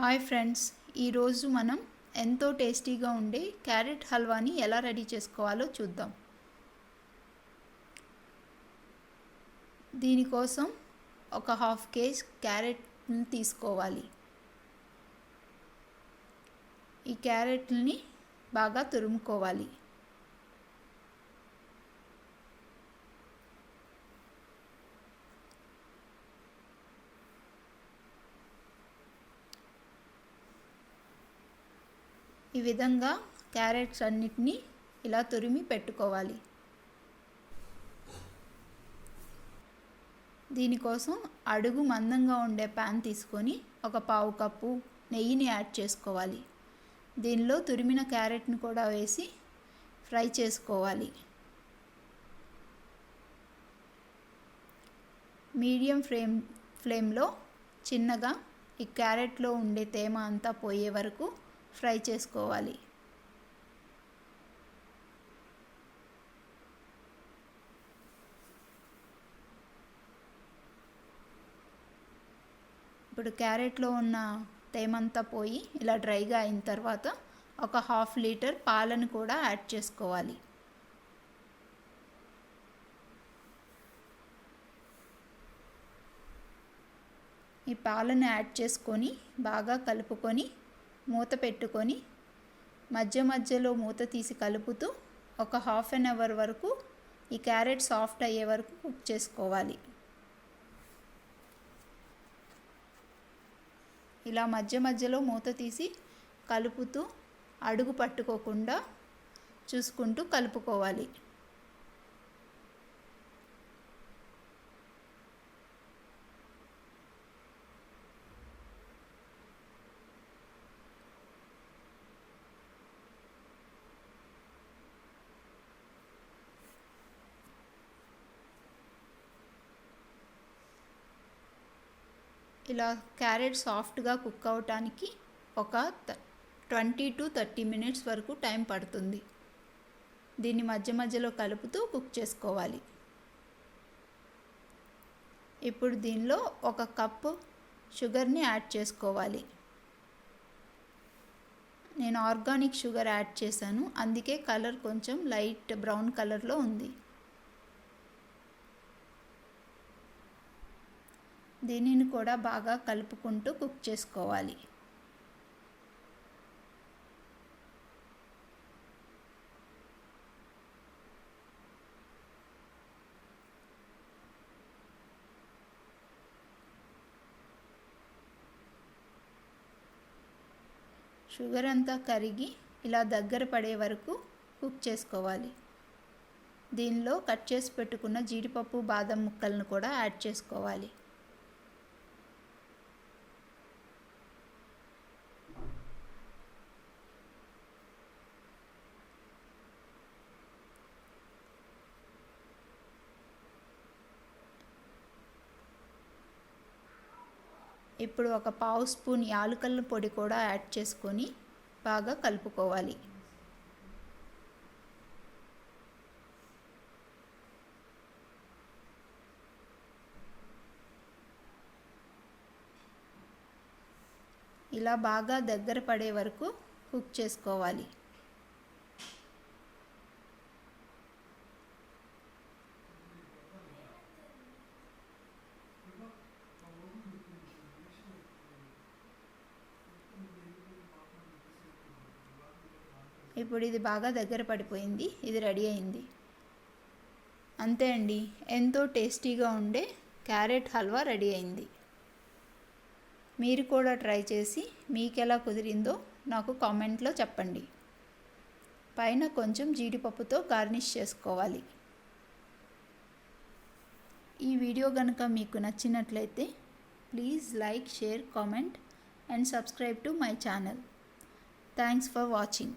Hi friends, ఈరోజు మనం ఎంతో టేస్టీగా ఉండే క్యారెట్ హల్వాని ఎలా రెడీ చేసుకోవాలో చూద్దాం. దీనికోసం ఒక హాఫ్ కేజీ క్యారెట్ని తీసుకోవాలి. ఈ క్యారెట్ని బాగా తురుముకోవాలి. ఈ విధంగా క్యారెట్స్ అన్నిటినీ ఇలా తురిమి పెట్టుకోవాలి. దీనికోసం అడుగు మందంగా ఉండే ప్యాన్ తీసుకొని ఒక పావు కప్పు నెయ్యిని యాడ్ చేసుకోవాలి. దీనిలో తురిమిన క్యారెట్ని కూడా వేసి ఫ్రై చేసుకోవాలి. మీడియం ఫ్లేమ్లో చిన్నగా ఈ క్యారెట్లో ఉండే తేమ అంతా పోయే వరకు ఫ్రై చేసుకోవాలి. ఇప్పుడు క్యారెట్లో ఉన్న తేమంతా పోయి ఇలా డ్రైగా అయిన తర్వాత ఒక హాఫ్ లీటర్ పాలను కూడా యాడ్ చేసుకోవాలి. ఈ పాలను యాడ్ చేసుకొని బాగా కలుపుకొని మూత పెట్టుకొని మధ్య మధ్యలో మూత తీసి కలుపుతూ ఒక హాఫ్ అన్ అవర్ వరకు ఈ క్యారెట్ సాఫ్ట్ అయ్యే వరకు కుక్ చేసుకోవాలి. ఇలా మధ్య మధ్యలో మూత తీసి కలుపుతూ అడుగు పట్టుకోకుండా చూసుకుంటూ కలుపుకోవాలి. ఇలా క్యారెట్ సాఫ్ట్గా కుక్ అవటానికి ఒక 20 to 30 మినిట్స్ వరకు టైం పడుతుంది. దీన్ని మధ్య మధ్యలో కలుపుతూ కుక్ చేసుకోవాలి. ఇప్పుడు దీనిలో ఒక కప్పు షుగర్ని యాడ్ చేసుకోవాలి. నేను ఆర్గానిక్ షుగర్ యాడ్ చేశాను, అందుకే కలర్ కొంచెం లైట్ బ్రౌన్ కలర్లో ఉంది. దీనిని కూడా బాగా కలుపుకుంటూ కుక్ చేసుకోవాలి. షుగర్ అంతా కరిగి ఇలా దగ్గర పడే వరకు కుక్ చేసుకోవాలి. దీనిలో కట్ చేసి పెట్టుకున్న జీడిపప్పు బాదం ముక్కలను కూడా యాడ్ చేసుకోవాలి. ఇప్పుడు ఒక పావు స్పూన్ యాలకుల పొడి కూడా యాడ్ చేసుకొని బాగా కలుపుకోవాలి. ఇలా బాగా దగ్గర పడే వరకు కుక్ చేసుకోవాలి. ఇప్పుడు ఇది బాగా దగ్గర పడిపోయింది. ఇది రెడీ అయింది. అంతే అండి, ఎంతో టేస్టీగా ఉండే క్యారెట్ హల్వా రెడీ అయింది. మీరు కూడా ట్రై చేసి మీకు ఎలా కుదిరిందో నాకు కామెంట్లో చెప్పండి. పైన కొంచెం జీడిపప్పుతో గార్నిష్ చేసుకోవాలి. ఈ వీడియో కనుక మీకు నచ్చినట్లయితే please like, share, comment and subscribe to my channel. Thanks for watching.